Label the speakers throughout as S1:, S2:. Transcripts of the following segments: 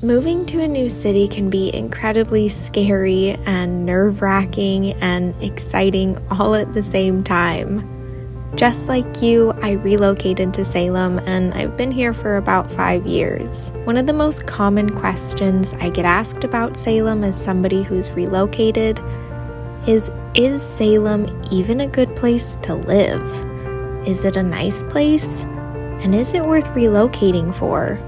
S1: Moving to a new city can be incredibly scary and nerve-wracking and exciting all at the same time. Just like you, I relocated to Salem and I've been here for about 5 years. One of the most common questions I get asked about Salem as somebody who's relocated is Salem even a good place to live? Is it a nice place? And is it worth relocating for?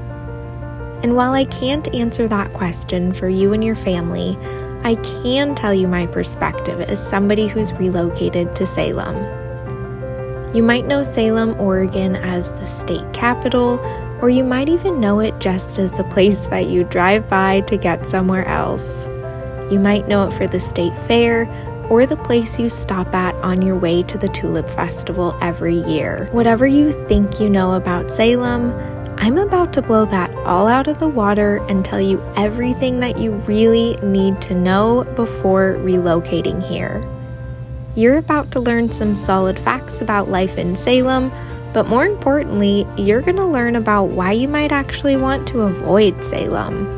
S1: And while I can't answer that question for you and your family, I can tell you my perspective as somebody who's relocated to Salem. You might know Salem, Oregon as the state capital, or you might even know it just as the place that you drive by to get somewhere else. You might know it for the state fair, or the place you stop at on your way to the Tulip Festival every year. Whatever you think you know about Salem, I'm about to blow that all out of the water and tell you everything that you really need to know before relocating here. You're about to learn some solid facts about life in Salem, but more importantly, you're going to learn about why you might actually want to avoid Salem.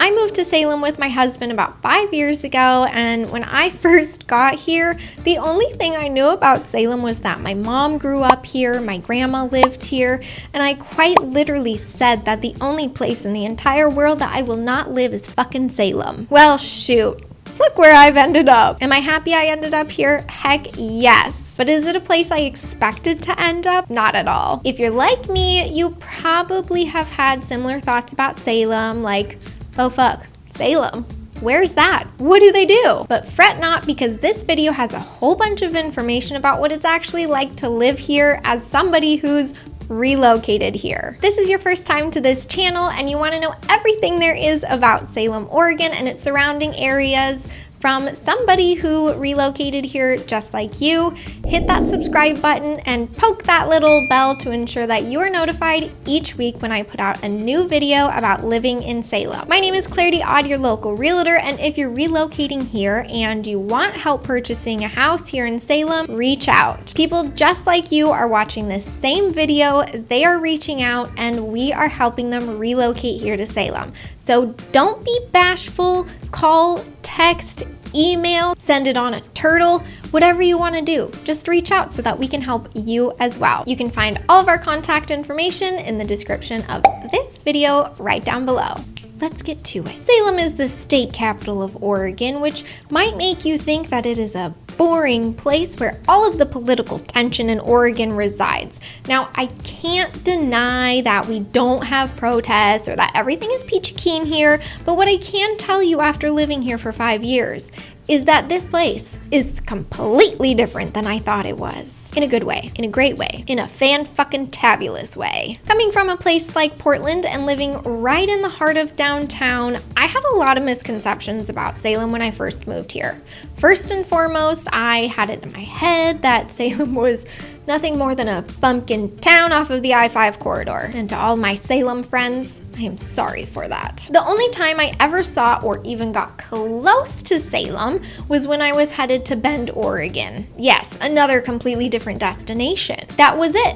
S1: I moved to Salem with my husband about 5 years ago, and when I first got here, the only thing I knew about Salem was that my mom grew up here, my grandma lived here, and I quite literally said that the only place in the entire world that I will not live is fucking Salem. Well, shoot. Look where I've ended up. Am I happy I ended up here? Heck yes. But is it a place I expected to end up? Not at all. If you're like me, you probably have had similar thoughts about Salem, like, oh fuck, Salem. Where's that? What do they do? But fret not, because this video has a whole bunch of information about what it's actually like to live here as somebody who's relocated here. This is your first time to this channel and you want to know everything there is about Salem, Oregon and its surrounding areas from somebody who relocated here just like you, hit that subscribe button and poke that little bell to ensure that you are notified each week when I put out a new video about living in Salem. My name is Clarity Odd, your local realtor, and if you're relocating here and you want help purchasing a house here in Salem, reach out. People just like you are watching this same video, they are reaching out and we are helping them relocate here to Salem. So don't be bashful, call, text, email, send it on a turtle, whatever you want to do. Just reach out so that we can help you as well. You can find all of our contact information in the description of this video right down below. Let's get to it. Salem is the state capital of Oregon, which might make you think that it is a boring place where all of the political tension in Oregon resides. Now, I can't deny that we don't have protests or that everything is peachy keen here, but what I can tell you after living here for 5 years is that this place is completely different than I thought it was. In a good way, in a great way, in a fan-fucking-tabulous way. Coming from a place like Portland and living right in the heart of downtown, I had a lot of misconceptions about Salem when I first moved here. First and foremost, I had it in my head that Salem was nothing more than a bumpkin town off of the I-5 corridor. And to all my Salem friends, I am sorry for that. The only time I ever saw or even got close to Salem was when I was headed to Bend, Oregon. Yes, another completely different destination. That was it.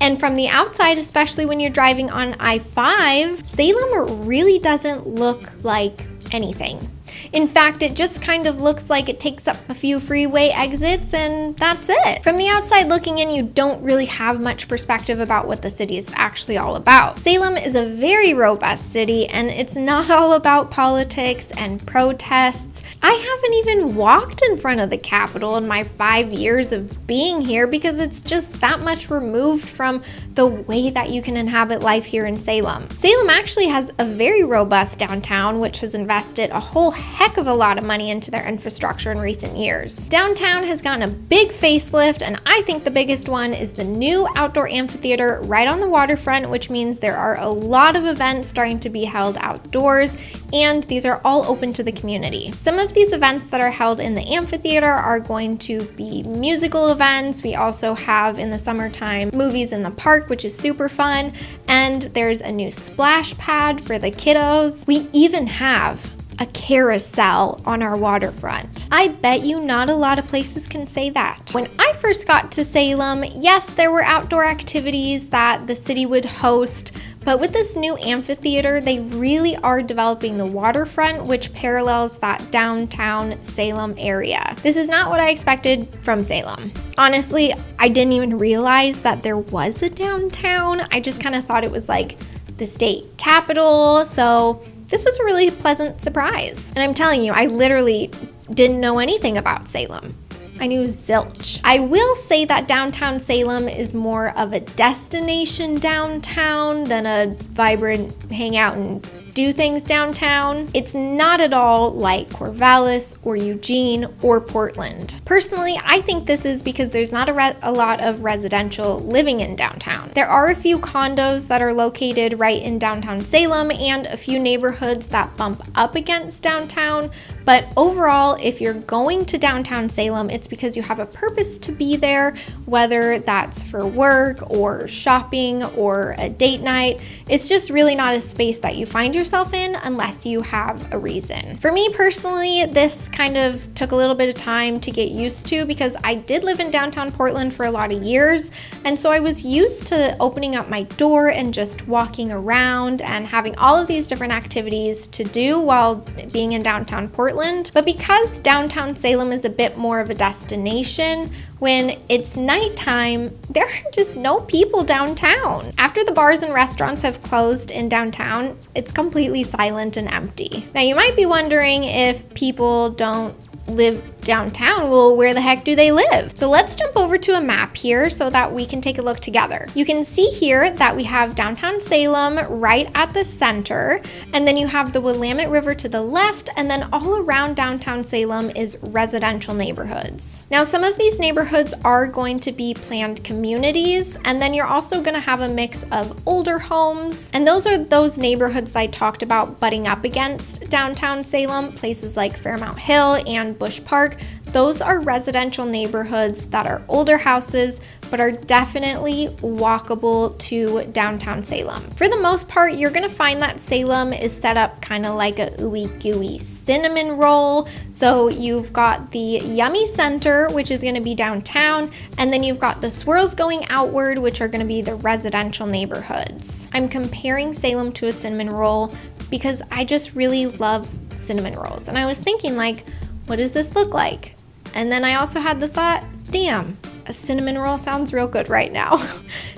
S1: And from the outside, especially when you're driving on I-5, Salem really doesn't look like anything. In fact, it just kind of looks like it takes up a few freeway exits and that's it. From the outside looking in, you don't really have much perspective about what the city is actually all about. Salem is a very robust city and it's not all about politics and protests. I haven't even walked in front of the Capitol in my 5 years of being here because it's just that much removed from the way that you can inhabit life here in Salem. Salem actually has a very robust downtown, which has invested a whole heck of a lot of money into their infrastructure in recent years. Downtown has gotten a big facelift, and I think the biggest one is the new outdoor amphitheater right on the waterfront, which means there are a lot of events starting to be held outdoors, and these are all open to the community. Some of these events that are held in the amphitheater are going to be musical events. We also have in the summertime movies in the park, which is super fun, and there's a new splash pad for the kiddos. We even have a carousel on our waterfront. I bet you not a lot of places can say that. When I first got to Salem, yes, there were outdoor activities that the city would host, but with this new amphitheater, they really are developing the waterfront, which parallels that downtown Salem area. This is not what I expected from Salem. Honestly, I didn't even realize that there was a downtown. I just kind of thought it was like the state capital, so this was a really pleasant surprise. And I'm telling you, I literally didn't know anything about Salem. I knew zilch. I will say that downtown Salem is more of a destination downtown than a vibrant hangout and do things downtown. It's not at all like Corvallis or Eugene or Portland. Personally, I think this is because there's not a lot of residential living in downtown. There are a few condos that are located right in downtown Salem and a few neighborhoods that bump up against downtown, but overall, if you're going to downtown Salem, it's because you have a purpose to be there, whether that's for work or shopping or a date night. It's just really not a space that you find yourself in unless you have a reason. For me personally, this kind of took a little bit of time to get used to because I did live in downtown Portland for a lot of years, and so I was used to opening up my door and just walking around and having all of these different activities to do while being in downtown Portland. But because downtown Salem is a bit more of a destination, when it's nighttime, there are just no people downtown. After the bars and restaurants have closed in downtown, it's completely silent and empty. Now you might be wondering if people don't live downtown, well, where the heck do they live? So let's jump over to a map here so that we can take a look together. You can see here that we have downtown Salem right at the center, and then you have the Willamette River to the left, and then all around downtown Salem is residential neighborhoods. Now, some of these neighborhoods are going to be planned communities, and then you're also going to have a mix of older homes, and those are those neighborhoods that I talked about butting up against downtown Salem, places like Fairmount Hill and Bush Park. Those are residential neighborhoods that are older houses, but are definitely walkable to downtown Salem. For the most part, you're gonna find that Salem is set up kind of like a ooey gooey cinnamon roll. So you've got the yummy center, which is gonna be downtown, and then you've got the swirls going outward, which are gonna be the residential neighborhoods. I'm comparing Salem to a cinnamon roll because I just really love cinnamon rolls. And I was thinking, like, what does this look like? And then I also had the thought, damn, a cinnamon roll sounds real good right now.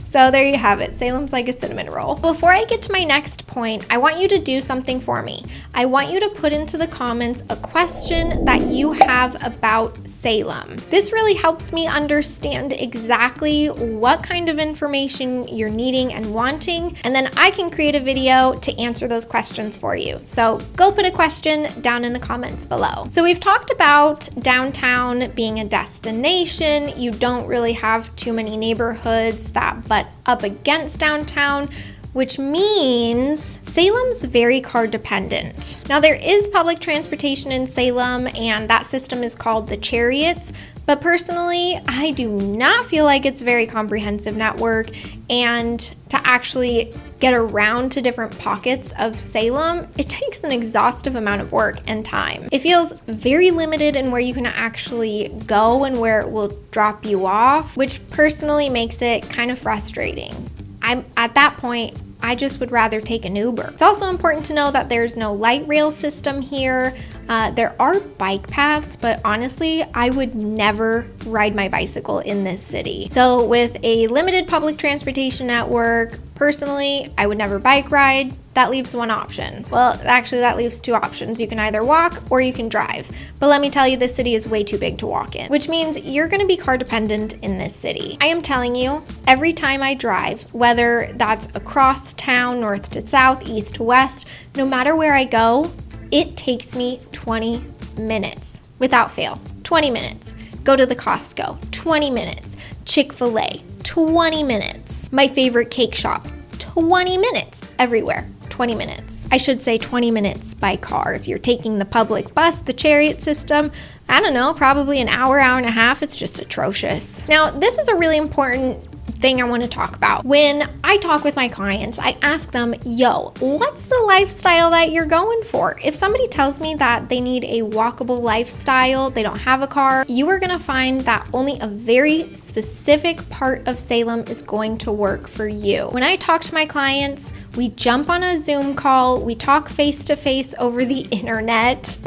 S1: So there you have it. Salem's like a cinnamon roll. Before I get to my next point, I want you to do something for me. I want you to put into the comments a question that you have about Salem. This really helps me understand exactly what kind of information you're needing and wanting, and then I can create a video to answer those questions for you. So go put a question down in the comments below. So we've talked about downtown being a destination. You don't really have too many neighborhoods that butt up against downtown, which means Salem's very car dependent. Now there is public transportation in Salem, and that system is called the Chariots, but personally, I do not feel like it's a very comprehensive network, and to actually get around to different pockets of Salem, it takes an exhaustive amount of work and time. It feels very limited in where you can actually go and where it will drop you off, which personally makes it kind of frustrating. At that point, I just would rather take an Uber. It's also important to know that there's no light rail system here. There are bike paths, but honestly, I would never ride my bicycle in this city. So with a limited public transportation network, personally, I would never bike ride. That leaves one option. Well, actually that leaves two options. You can either walk or you can drive. But let me tell you, this city is way too big to walk in, which means you're gonna be car dependent in this city. I am telling you, every time I drive, whether that's across town, north to south, east to west, no matter where I go, it takes me 20 minutes without fail. 20 minutes. Go to the Costco, 20 minutes. Chick-fil-A, 20 minutes. My favorite cake shop, 20 minutes. Everywhere, 20 minutes. I should say 20 minutes by car. If you're taking the public bus, the Chariot system, I don't know, probably an hour, hour and a half. It's just atrocious. Now, this is a really important thing I want to talk about. When I talk with my clients, I ask them, yo, what's the lifestyle that you're going for? If somebody tells me that they need a walkable lifestyle, they don't have a car, you are going to find that only a very specific part of Salem is going to work for you. When I talk to my clients, we jump on a Zoom call, we talk face-to-face over the internet,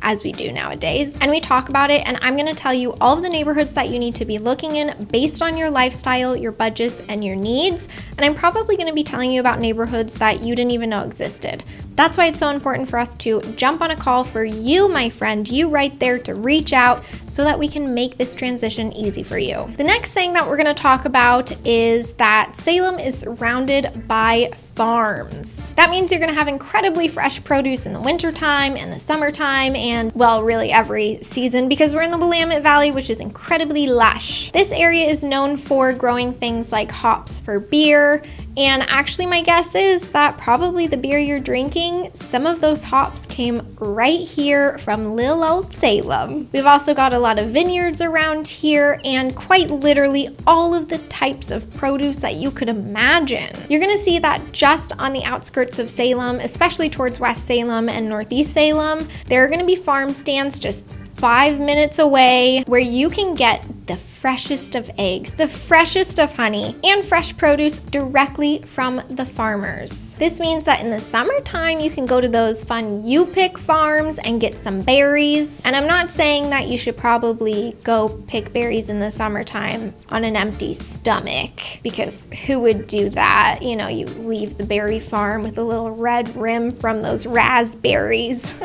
S1: as we do nowadays, and we talk about it, and I'm gonna tell you all of the neighborhoods that you need to be looking in based on your lifestyle, your budgets, and your needs, and I'm probably gonna be telling you about neighborhoods that you didn't even know existed. That's why it's so important for us to jump on a call for you, my friend, you right there, to reach out so that we can make this transition easy for you. The next thing that we're gonna talk about is that Salem is surrounded by farms. That means you're gonna have incredibly fresh produce in the wintertime and the summertime and, well, really every season, because we're in the Willamette Valley, which is incredibly lush. This area is known for growing things like hops for beer, and actually my guess is that probably the beer you're drinking, some of those hops came right here from little old Salem. We've also got a lot of vineyards around here and quite literally all of the types of produce that you could imagine. You're gonna see that just on the outskirts of Salem, especially towards West Salem and Northeast Salem, there are gonna be farm stands just 5 minutes away where you can get the freshest of eggs, the freshest of honey, and fresh produce directly from the farmers. This means that in the summertime, you can go to those fun you pick farms and get some berries. And I'm not saying that you should probably go pick berries in the summertime on an empty stomach, because who would do that? You know, you leave the berry farm with a little red rim from those raspberries.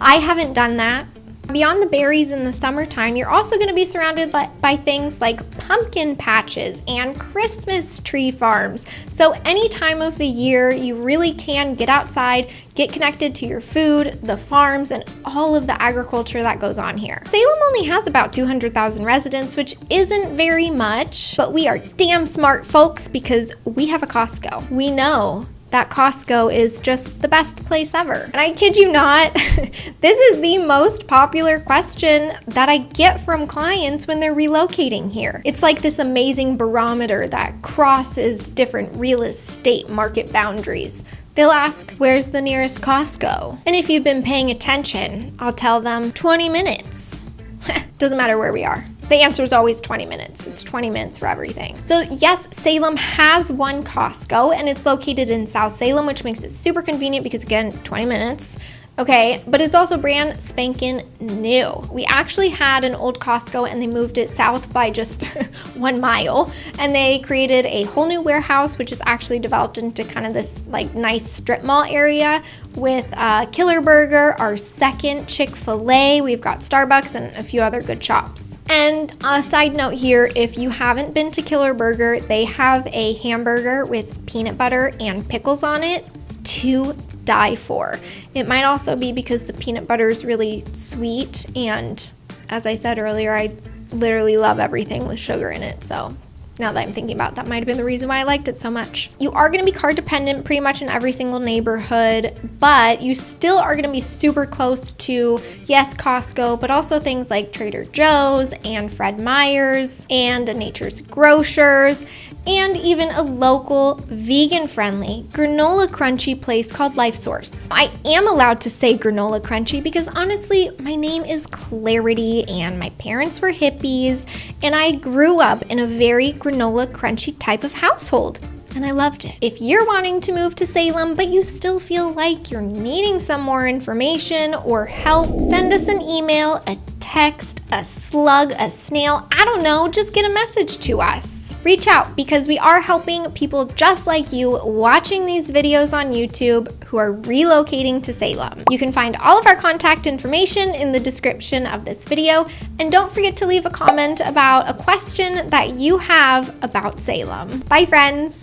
S1: I haven't done that. Beyond the berries in the summertime, you're also going to be surrounded by things like pumpkin patches and Christmas tree farms. So any time of the year, you really can get outside, get connected to your food, the farms, and all of the agriculture that goes on here. Salem only has about 200,000 residents, which isn't very much, but we are damn smart folks because we have a Costco. We know that Costco is just the best place ever. And I kid you not, this is the most popular question that I get from clients when they're relocating here. It's like this amazing barometer that crosses different real estate market boundaries. They'll ask, where's the nearest Costco? And if you've been paying attention, I'll tell them 20 minutes. Doesn't matter where we are. The answer is always 20 minutes. It's 20 minutes for everything. So yes, Salem has one Costco and it's located in South Salem, which makes it super convenient because again, 20 minutes. Okay, but it's also brand spanking new. We actually had an old Costco and they moved it south by just 1 mile, and they created a whole new warehouse, which is actually developed into kind of this like nice strip mall area with Killer Burger, our second Chick-fil-A. We've got Starbucks and a few other good shops. And a side note here, if you haven't been to Killer Burger, they have a hamburger with peanut butter and pickles on it to die for. It might also be because the peanut butter is really sweet, and as I said earlier, I literally love everything with sugar in it, so now that I'm thinking about it, that might have been the reason why I liked it so much. You are going to be car dependent pretty much in every single neighborhood, but you still are going to be super close to, yes, Costco, but also things like Trader Joe's and Fred Meyer's and Nature's Grocers, and even a local vegan-friendly granola crunchy place called Life Source. I am allowed to say granola crunchy because honestly, my name is Clarity and my parents were hippies and I grew up in a very granola crunchy type of household. And I loved it. If you're wanting to move to Salem, but you still feel like you're needing some more information or help, send us an email, a text, a slug, a snail, I don't know, just get a message to us. Reach out because we are helping people just like you watching these videos on YouTube who are relocating to Salem. You can find all of our contact information in the description of this video, and don't forget to leave a comment about a question that you have about Salem. Bye, friends.